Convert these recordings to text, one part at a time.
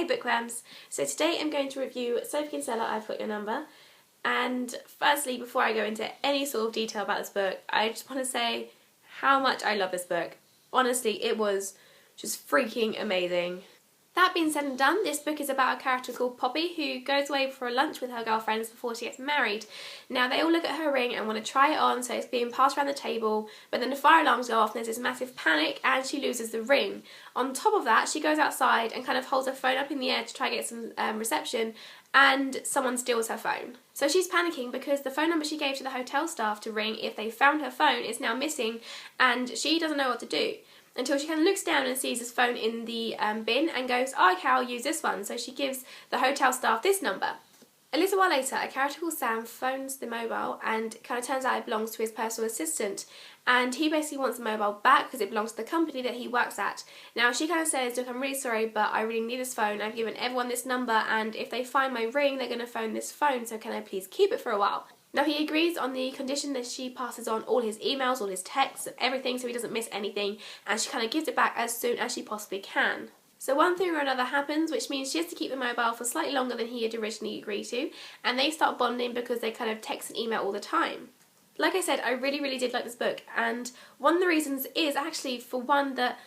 Hey bookworms! So today I'm going to review Sophie Kinsella, I've Got Your Number. And firstly, before I go into any sort of detail about this book, I just want to say how much I love this book. Honestly, it was just freaking amazing. That being said and done, this book is about a character called Poppy who goes away for a lunch with her girlfriends before she gets married. Now they all look at her ring and want to try it on, so it's being passed around the table, but then the fire alarms go off and there's this massive panic and she loses the ring. On top of that, she goes outside and kind of holds her phone up in the air to try to get some reception, and someone steals her phone. So she's panicking because the phone number she gave to the hotel staff to ring if they found her phone is now missing, and she doesn't know what to do. Until she kind of looks down and sees his phone in the bin and goes, oh, okay, I'll use this one. So she gives the hotel staff this number. A little while later, a character called Sam phones the mobile and it kind of turns out it belongs to his personal assistant. And he basically wants the mobile back because it belongs to the company that he works at. Now she kind of says, look, I'm really sorry, but I really need this phone. I've given everyone this number and if they find my ring, they're going to phone this phone, so can I please keep it for a while? Now he agrees on the condition that she passes on all his emails, all his texts, everything, so he doesn't miss anything, and she kind of gives it back as soon as she possibly can. So one thing or another happens, which means she has to keep the mobile for slightly longer than he had originally agreed to, and they start bonding because they kind of text and email all the time. Like I said, I really did like this book, and one of the reasons is actually, for one, that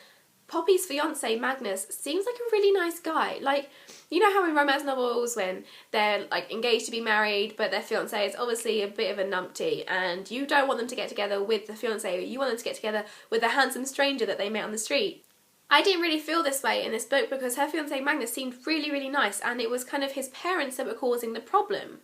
Poppy's fiance Magnus seems like a really nice guy. Like, you know how in romance novels when they're like engaged to be married but their fiance is obviously a bit of a numpty and you don't want them to get together with the fiance, you want them to get together with the handsome stranger that they met on the street. I didn't really feel this way in this book because her fiance Magnus seemed really nice, and it was kind of his parents that were causing the problem.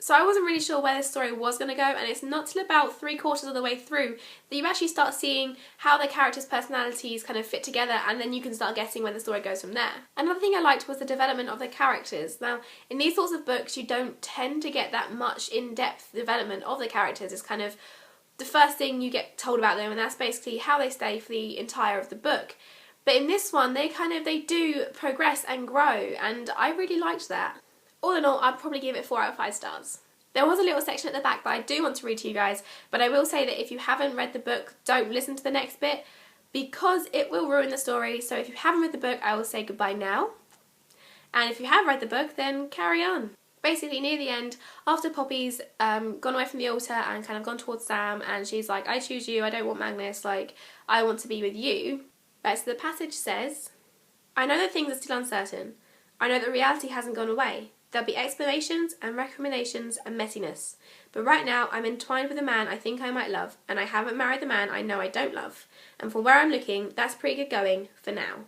So I wasn't really sure where this story was going to go, and it's not till about 3/4 of the way through that you actually start seeing how the characters' personalities kind of fit together, and then you can start guessing where the story goes from there. Another thing I liked was the development of the characters. Now, in these sorts of books, you don't tend to get that much in-depth development of the characters. It's kind of the first thing you get told about them, and that's basically how they stay for the entire of the book. But in this one, they do progress and grow, and I really liked that. All in all, I'd probably give it 4 out of 5 stars. There was a little section at the back that I do want to read to you guys, but I will say that if you haven't read the book, don't listen to the next bit because it will ruin the story. So if you haven't read the book, I will say goodbye now. And if you have read the book, then carry on. Basically, near the end, after Poppy's gone away from the altar and kind of gone towards Sam, and she's like, I choose you, I don't want Magnus, like, I want to be with you. So the passage says, I know that things are still uncertain. I know that reality hasn't gone away. There'll be explanations and recriminations and messiness. But right now, I'm entwined with a man I think I might love, and I haven't married the man I know I don't love. And from where I'm looking, that's pretty good going for now.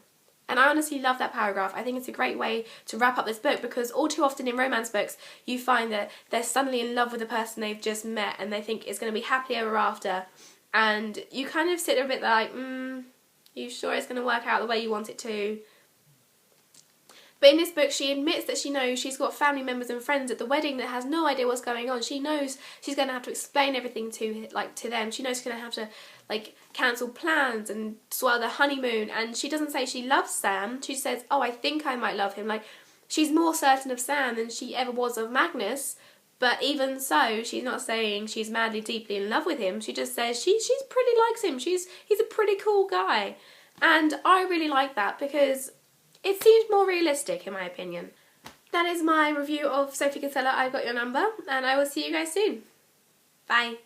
And I honestly love that paragraph. I think it's a great way to wrap up this book because all too often in romance books, you find that they're suddenly in love with the person they've just met and they think it's going to be happily ever after. And you kind of sit there a bit like, you sure it's going to work out the way you want it to? But in this book, she admits that she knows she's got family members and friends at the wedding that has no idea what's going on. She knows she's going to have to explain everything to them. She knows she's going to have to cancel plans and swallow the honeymoon. And she doesn't say she loves Sam. She says, oh, I think I might love him. Like, she's more certain of Sam than she ever was of Magnus. But even so, she's not saying she's madly, deeply in love with him. She just says she's pretty likes him. He's a pretty cool guy. And I really like that because it seems more realistic in my opinion. That is my review of Sophie Kinsella, I've Got Your Number, and I will see you guys soon. Bye.